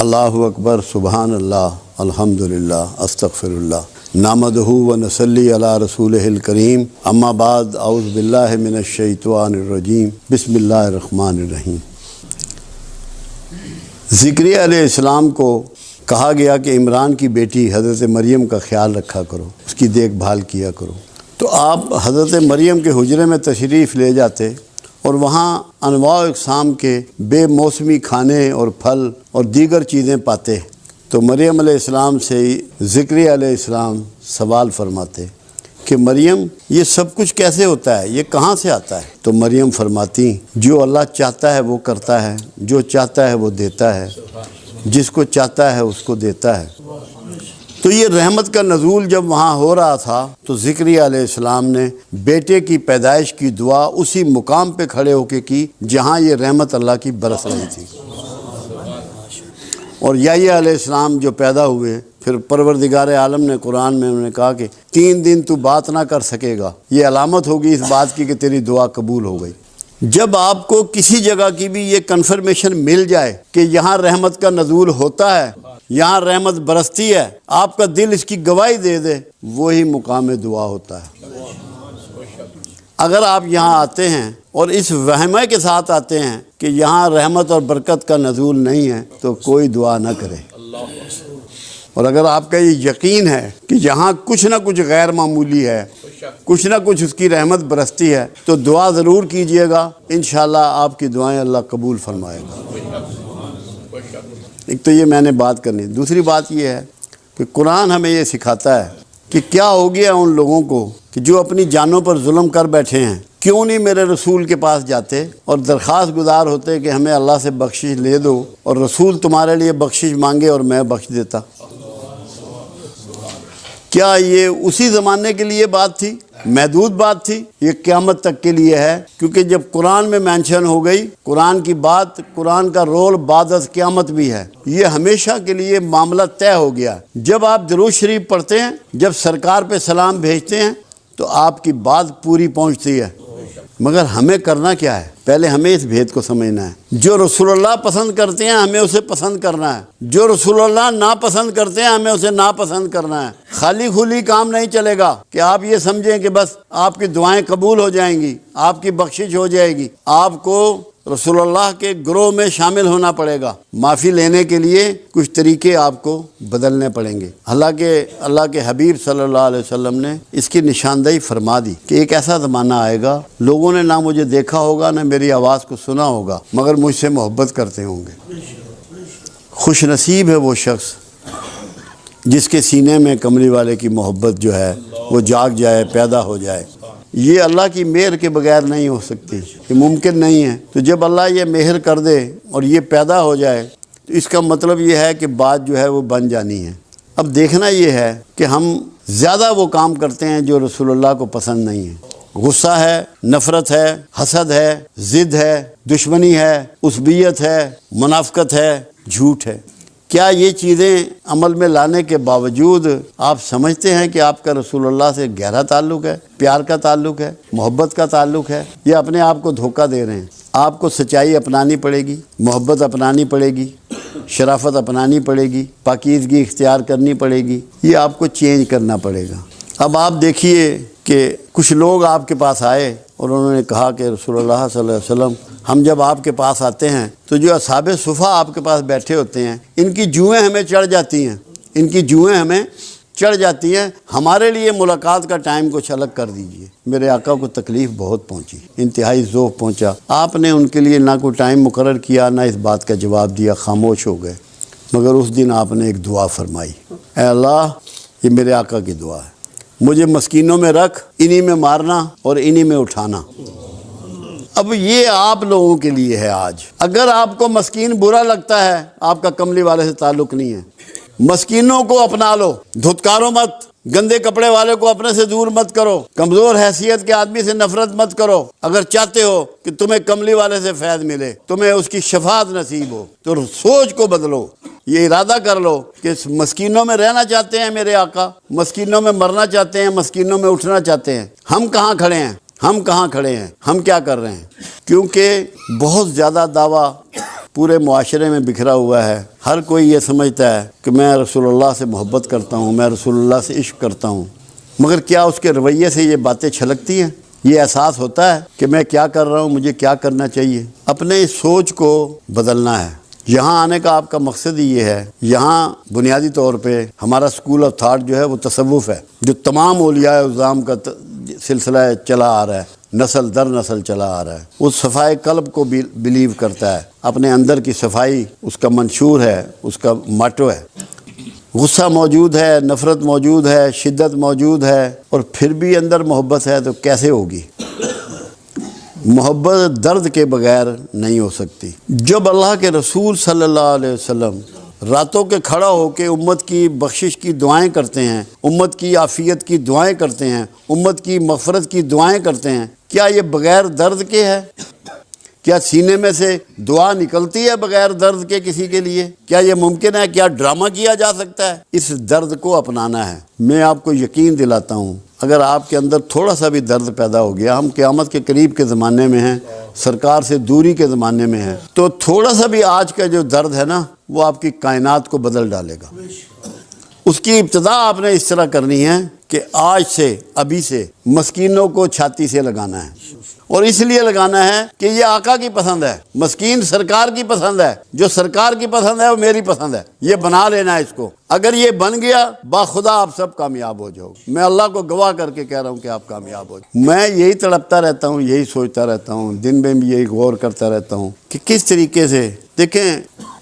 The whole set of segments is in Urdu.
اللہ اکبر، سبحان اللہ، الحمدللہ، استغفراللہ، نحمدہ و نصلی علی رسولہ الکریم، اما بعد، اعوذ باللہ من الشیطان الرجیم، بسم اللہ الرحمن الرحیم۔ زکریا علیہ السلام کو کہا گیا کہ عمران کی بیٹی حضرت مریم کا خیال رکھا کرو، اس کی دیکھ بھال کیا کرو۔ تو آپ حضرت مریم کے حجرے میں تشریف لے جاتے اور وہاں انواع و اقسام کے بے موسمی کھانے اور پھل اور دیگر چیزیں پاتے۔ تو مریم علیہ السلام سے زکریا علیہ السلام سوال فرماتے کہ مریم، یہ سب کچھ کیسے ہوتا ہے، یہ کہاں سے آتا ہے؟ تو مریم فرماتی، جو اللہ چاہتا ہے وہ کرتا ہے، جو چاہتا ہے وہ دیتا ہے، جس کو چاہتا ہے اس کو دیتا ہے۔ تو یہ رحمت کا نزول جب وہاں ہو رہا تھا تو زکریا علیہ السلام نے بیٹے کی پیدائش کی دعا اسی مقام پہ کھڑے ہو کے کی جہاں یہ رحمت اللہ کی برس رہی تھی۔ اور یحییٰ علیہ السلام جو پیدا ہوئے، پھر پروردگار عالم نے قرآن میں انہوں نے کہا کہ 3 دن تو بات نہ کر سکے گا، یہ علامت ہوگی اس بات کی کہ تیری دعا قبول ہو گئی۔ جب آپ کو کسی جگہ کی بھی یہ کنفرمیشن مل جائے کہ یہاں رحمت کا نزول ہوتا ہے، یہاں رحمت برستی ہے، آپ کا دل اس کی گواہی دے دے، وہی مقام دعا ہوتا ہے۔ اگر آپ یہاں آتے ہیں اور اس وہمے کے ساتھ آتے ہیں کہ یہاں رحمت اور برکت کا نزول نہیں ہے تو کوئی دعا نہ کرے۔ اور اگر آپ کا یہ یقین ہے کہ یہاں کچھ نہ کچھ غیر معمولی ہے، کچھ نہ کچھ اس کی رحمت برستی ہے، تو دعا ضرور کیجئے گا، انشاءاللہ آپ کی دعائیں اللہ قبول فرمائے گا۔ ایک تو یہ میں نے بات کرنی۔ دوسری بات یہ ہے کہ قرآن ہمیں یہ سکھاتا ہے کہ کیا ہو گیا ان لوگوں کو کہ جو اپنی جانوں پر ظلم کر بیٹھے ہیں، کیوں نہیں میرے رسول کے پاس جاتے اور درخواست گزار ہوتے کہ ہمیں اللہ سے بخشش لے دو، اور رسول تمہارے لیے بخشش مانگے اور میں بخش دیتا۔ کیا یہ اسی زمانے کے لیے بات تھی؟ محدود بات تھی؟ یہ قیامت تک کے لیے ہے، کیونکہ جب قرآن میں مینشن ہو گئی، قرآن کی بات، قرآن کا رول بعد از قیامت بھی ہے، یہ ہمیشہ کے لیے معاملہ طے ہو گیا۔ جب آپ درود شریف پڑھتے ہیں، جب سرکار پہ سلام بھیجتے ہیں تو آپ کی بات پوری پہنچتی ہے، مگر ہمیں کرنا کیا ہے؟ پہلے ہمیں اس بھید کو سمجھنا ہے۔ جو رسول اللہ پسند کرتے ہیں ہمیں اسے پسند کرنا ہے، جو رسول اللہ ناپسند کرتے ہیں ہمیں اسے ناپسند کرنا ہے۔ خالی کھلی کام نہیں چلے گا کہ آپ یہ سمجھیں کہ بس آپ کی دعائیں قبول ہو جائیں گی، آپ کی بخشش ہو جائے گی۔ آپ کو رسول اللہ کے گروہ میں شامل ہونا پڑے گا۔ معافی لینے کے لیے کچھ طریقے آپ کو بدلنے پڑیں گے۔ حالانکہ اللہ کے حبیب صلی اللہ علیہ وسلم نے اس کی نشاندہی فرما دی کہ ایک ایسا زمانہ آئے گا، لوگوں نے نہ مجھے دیکھا ہوگا نہ میری آواز کو سنا ہوگا، مگر مجھ سے محبت کرتے ہوں گے۔ خوش نصیب ہے وہ شخص جس کے سینے میں کملی والے کی محبت جو ہے وہ جاگ جائے، پیدا ہو جائے۔ یہ اللہ کی مہر کے بغیر نہیں ہو سکتی، یہ ممکن نہیں ہے۔ تو جب اللہ یہ مہر کر دے اور یہ پیدا ہو جائے تو اس کا مطلب یہ ہے کہ بات جو ہے وہ بن جانی ہے۔ اب دیکھنا یہ ہے کہ ہم زیادہ وہ کام کرتے ہیں جو رسول اللہ کو پسند نہیں ہے۔ غصہ ہے، نفرت ہے، حسد ہے، ضد ہے، دشمنی ہے، عصبیت ہے، منافقت ہے، جھوٹ ہے۔ کیا یہ چیزیں عمل میں لانے کے باوجود آپ سمجھتے ہیں کہ آپ کا رسول اللہ سے گہرا تعلق ہے، پیار کا تعلق ہے، محبت کا تعلق ہے، یا اپنے آپ کو دھوکہ دے رہے ہیں؟ آپ کو سچائی اپنانی پڑے گی، محبت اپنانی پڑے گی، شرافت اپنانی پڑے گی، پاکیزگی اختیار کرنی پڑے گی، یہ آپ کو چینج کرنا پڑے گا۔ اب آپ دیکھیے کہ کچھ لوگ آپ کے پاس آئے اور انہوں نے کہا کہ رسول اللہ صلی اللہ علیہ وسلم، ہم جب آپ کے پاس آتے ہیں تو جو اصحاب صفہ آپ کے پاس بیٹھے ہوتے ہیں، ان کی جوئیں ہمیں چڑھ جاتی ہیں، ان کی جوئیں ہمیں چڑھ جاتی ہیں، ہمارے لیے ملاقات کا ٹائم کچھ الگ کر دیجئے۔ میرے آقا کو تکلیف بہت پہنچی، انتہائی ذوق پہنچا۔ آپ نے ان کے لیے نہ کوئی ٹائم مقرر کیا، نہ اس بات کا جواب دیا، خاموش ہو گئے۔ مگر اس دن آپ نے ایک دعا فرمائی، اے اللہ، یہ میرے آقا کی دعا ہے، مجھے مسکینوں میں رکھ، انہی میں مارنا اور انہی میں اٹھانا۔ اب یہ آپ لوگوں کے لیے ہے آج۔ اگر آپ کو مسکین برا لگتا ہے، آپ کا کملی والے سے تعلق نہیں ہے۔ مسکینوں کو اپنا لو، دھتکارو مت، گندے کپڑے والے کو اپنے سے دور مت کرو، کمزور حیثیت کے آدمی سے نفرت مت کرو۔ اگر چاہتے ہو کہ تمہیں کملی والے سے فیض ملے، تمہیں اس کی شفاعت نصیب ہو، تو سوچ کو بدلو، یہ ارادہ کر لو کہ مسکینوں میں رہنا چاہتے ہیں میرے آقا، مسکینوں میں مرنا چاہتے ہیں، مسکینوں میں اٹھنا چاہتے ہیں۔ ہم کہاں کھڑے ہیں؟ ہم کہاں کھڑے ہیں؟ ہم کیا کر رہے ہیں؟ کیونکہ بہت زیادہ دعویٰ پورے معاشرے میں بکھرا ہوا ہے. ہر کوئی یہ سمجھتا ہے کہ میں رسول اللہ سے محبت کرتا ہوں، میں رسول اللہ سے عشق کرتا ہوں، مگر کیا اس کے رویے سے یہ باتیں چھلکتی ہیں؟ یہ احساس ہوتا ہے کہ میں کیا کر رہا ہوں، مجھے کیا کرنا چاہیے؟ اپنے اس سوچ کو بدلنا ہے. یہاں آنے کا آپ کا مقصد ہی یہ ہے. یہاں بنیادی طور پہ ہمارا سکول آف تھاٹ جو ہے وہ تصوف ہے، جو تمام اولیاء اعظام کا سلسلہ چلا آ رہا ہے، نسل در نسل چلا آ رہا ہے. اس صفائی قلب کو بلیو کرتا ہے، اپنے اندر کی صفائی اس کا منشور ہے، اس کا ماٹو ہے. غصہ موجود ہے، نفرت موجود ہے، شدت موجود ہے، اور پھر بھی اندر محبت ہے تو کیسے ہوگی؟ محبت درد کے بغیر نہیں ہو سکتی. جب اللہ کے رسول صلی اللہ علیہ وسلم راتوں کے کھڑا ہو کے امت کی بخشش کی دعائیں کرتے ہیں، امت کی عافیت کی دعائیں کرتے ہیں، امت کی مغفرت کی دعائیں کرتے ہیں، کیا یہ بغیر درد کے ہے؟ کیا سینے میں سے دعا نکلتی ہے بغیر درد کے کسی کے لیے؟ کیا یہ ممکن ہے؟ کیا ڈرامہ کیا جا سکتا ہے؟ اس درد کو اپنانا ہے. میں آپ کو یقین دلاتا ہوں، اگر آپ کے اندر تھوڑا سا بھی درد پیدا ہو گیا، ہم قیامت کے قریب کے زمانے میں ہیں، سرکار سے دوری کے زمانے میں ہیں، تو تھوڑا سا بھی آج کا جو درد ہے نا، وہ آپ کی کائنات کو بدل ڈالے گا. اس کی ابتدا آپ نے اس طرح کرنی ہے کہ آج سے، ابھی سے مسکینوں کو چھاتی سے لگانا ہے. اور اس لیے لگانا ہے کہ یہ آقا کی پسند ہے، مسکین سرکار کی پسند ہے، جو سرکار کی پسند ہے وہ میری پسند ہے. یہ بنا لینا ہے اس کو. اگر یہ بن گیا، باخدا آپ سب کامیاب ہو جاؤ. میں اللہ کو گواہ کر کے کہہ رہا ہوں کہ آپ کامیاب ہو جاؤ. میں یہی تڑپتا رہتا ہوں، یہی سوچتا رہتا ہوں، دن میں بھی یہی غور کرتا رہتا ہوں کہ کس طریقے سے. دیکھیں،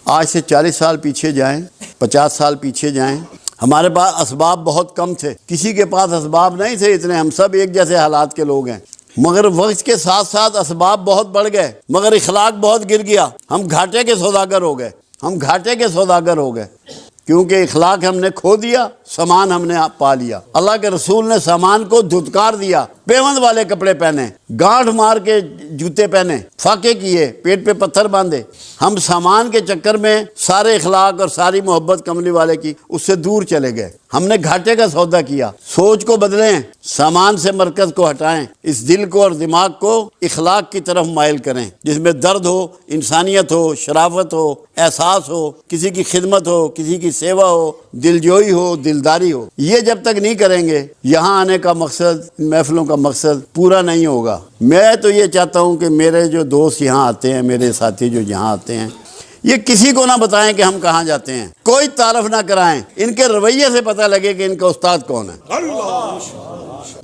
آج سے 40 سال پیچھے جائیں، 50 سال پیچھے جائیں، ہمارے پاس اسباب بہت کم تھے. کسی کے پاس اسباب نہیں تھے اتنے. ہم سب ایک جیسے حالات کے لوگ ہیں، مگر وقت کے ساتھ ساتھ اسباب بہت بڑھ گئے، مگر اخلاق بہت گر گیا. ہم گھاٹے کے سوداگر ہو گئے، ہم گھاٹے کے سوداگر ہو گئے، کیونکہ اخلاق ہم نے کھو دیا، سامان ہم نے پا لیا. اللہ کے رسول نے سامان کو دھتکار دیا. پیوند والے کپڑے پہنے، گانٹھ مار کے جوتے پہنے، فاقے کیے، پیٹ پہ پتھر باندھے. ہم سامان کے چکر میں سارے اخلاق اور ساری محبت کملی والے کی اس سے دور چلے گئے. ہم نے گھاٹے کا سودا کیا. سوچ کو بدلیں، سامان سے مرکز کو ہٹائیں، اس دل کو اور دماغ کو اخلاق کی طرف مائل کریں، جس میں درد ہو، انسانیت ہو، شرافت ہو، احساس ہو، کسی کی خدمت ہو، کسی کی سیوا ہو، دلجوئی ہو، دلداری ہو. یہ جب تک نہیں کریں گے، یہاں آنے کا مقصد، محفلوں کا مقصد پورا نہیں ہوگا. میں تو یہ چاہتا ہوں کہ میرے جو دوست یہاں آتے ہیں، میرے ساتھی جو یہاں آتے ہیں، یہ کسی کو نہ بتائیں کہ ہم کہاں جاتے ہیں، کوئی تعارف نہ کرائیں. ان کے رویے سے پتہ لگے کہ ان کا استاد کون ہے،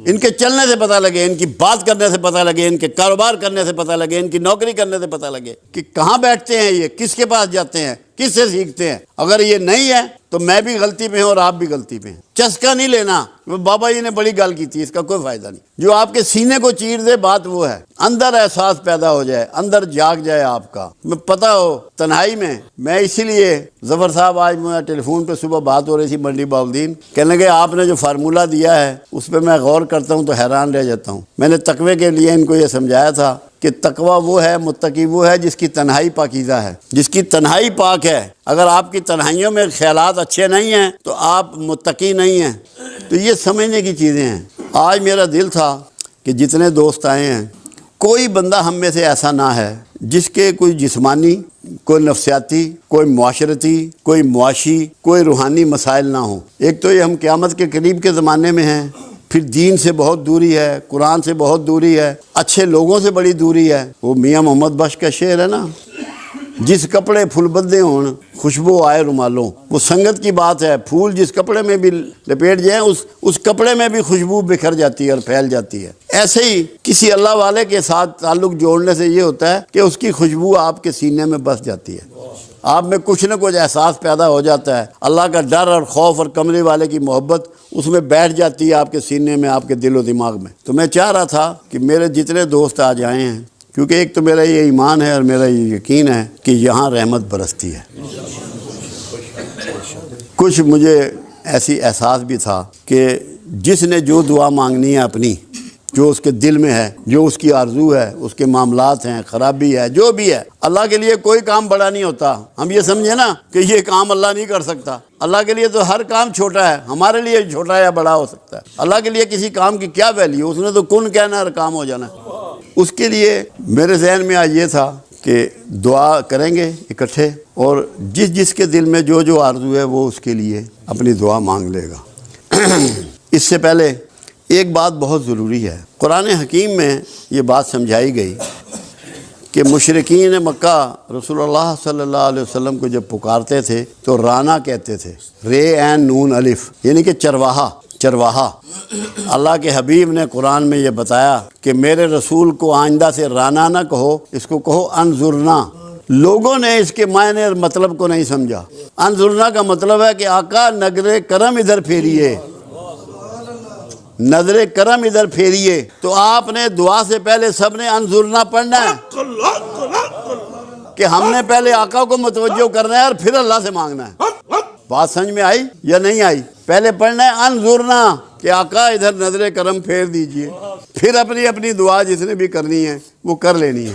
ان کے چلنے سے پتہ لگے، ان کی بات کرنے سے پتہ لگے، ان کے کاروبار کرنے سے پتہ لگے، ان کی نوکری کرنے سے پتہ لگے کہ کہاں بیٹھتے ہیں یہ، کس کے پاس جاتے ہیں، کس سے سیکھتے ہیں. اگر یہ نہیں ہے تو میں بھی غلطی پہ ہوں اور آپ بھی غلطی پہ ہیں. چسکا نہیں لینا، بابا جی نے بڑی گل کی تھی، اس کا کوئی فائدہ نہیں. جو آپ کے سینے کو چیر دے، بات وہ ہے. اندر احساس پیدا ہو جائے، اندر جاگ جائے آپ کا، میں پتہ ہو تنہائی میں اسی لیے ظفر صاحب، آج مجھے ٹیلی فون پہ صبح بات ہو رہی تھی منڈی باؤدین، کہنے لگے آپ نے جو فارمولہ دیا ہے اس پہ میں غور کرتا ہوں تو حیران رہ جاتا ہوں. میں نے تقوی کے لیے ان کو یہ سمجھایا تھا کہ تقوی وہ ہے، متقی وہ ہے جس کی تنہائی پاکیزہ ہے، جس کی تنہائی پاک ہے. اگر آپ کی تنہائیوں میں خیالات اچھے نہیں ہیں تو آپ متقی نہیں ہیں. تو یہ سمجھنے کی چیزیں ہیں. آج میرا دل تھا کہ جتنے دوست آئے ہیں، کوئی بندہ ہم میں سے ایسا نہ ہے جس کے کوئی جسمانی، کوئی نفسیاتی، کوئی معاشرتی، کوئی معاشی، کوئی روحانی مسائل نہ ہوں. ایک تو یہ ہم قیامت کے قریب کے زمانے میں ہیں، پھر دین سے بہت دوری ہے، قرآن سے بہت دوری ہے، اچھے لوگوں سے بڑی دوری ہے. وہ میاں محمد بخش کا شعر ہے نا، جس کپڑے پھول بدے ہون خوشبو آئے رومالوں. وہ سنگت کی بات ہے. پھول جس کپڑے میں بھی لپیٹ جائیں، اس کپڑے میں بھی خوشبو بکھر جاتی ہے اور پھیل جاتی ہے. ایسے ہی کسی اللہ والے کے ساتھ تعلق جوڑنے سے یہ ہوتا ہے کہ اس کی خوشبو آپ کے سینے میں بس جاتی ہے، آپ میں کچھ نہ کچھ احساس پیدا ہو جاتا ہے. اللہ کا ڈر اور خوف اور کملی والے کی محبت اس میں بیٹھ جاتی ہے آپ کے سینے میں، آپ کے دل و دماغ میں. تو میں چاہ رہا تھا کہ میرے جتنے دوست آج آئے ہیں، کیونکہ ایک تو میرا یہ ایمان ہے اور میرا یہ یقین ہے کہ یہاں رحمت برستی ہے. کچھ مجھے ایسی احساس بھی تھا کہ جس نے جو دعا مانگنی ہے اپنی، جو اس کے دل میں ہے، جو اس کی آرزو ہے، اس کے معاملات ہیں، خرابی ہے، جو بھی ہے، اللہ کے لیے کوئی کام بڑا نہیں ہوتا. ہم یہ سمجھے نا کہ یہ کام اللہ نہیں کر سکتا. اللہ کے لیے تو ہر کام چھوٹا ہے، ہمارے لیے چھوٹا یا بڑا ہو سکتا ہے. اللہ کے لیے کسی کام کی کیا ویلیو، اس نے تو کن کہنا اور کام ہو جانا. اس کے لیے میرے ذہن میں آج یہ تھا کہ دعا کریں گے اکٹھے، اور جس جس کے دل میں جو جو آرزو ہے وہ اس کے لیے اپنی دعا مانگ لے گا۔ اس سے پہلے ایک بات بہت ضروری ہے، قرآن حکیم میں یہ بات سمجھائی گئی کہ مشرکین مکہ رسول اللہ صلی اللہ علیہ وسلم کو جب پکارتے تھے تو رانا کہتے تھے، رے عین نون الف، یعنی کہ چرواہا۔ اللہ کے حبیب نے قرآن میں یہ بتایا کہ میرے رسول کو آئندہ سے رانا نہ کہو، اس کو کہو انظرنا۔ لوگوں نے اس کے معنی اور مطلب کو نہیں سمجھا۔ انظرنا کا مطلب ہے کہ آقا نظر کرم ادھر پھیریے، نظر کرم ادھر پھیریے۔ تو آپ نے دعا سے پہلے سب نے انظرنا پڑھنا ہے کہ ہم نے پہلے آقا کو متوجہ کرنا ہے اور پھر اللہ سے مانگنا ہے۔ بات سمجھ میں آئی یا نہیں آئی؟ پہلے پڑھنا ہے انظرنا کہ آقا ادھر نظر کرم پھیر دیجئے، پھر اپنی اپنی دعا جس نے بھی کرنی ہے وہ کر لینی ہے۔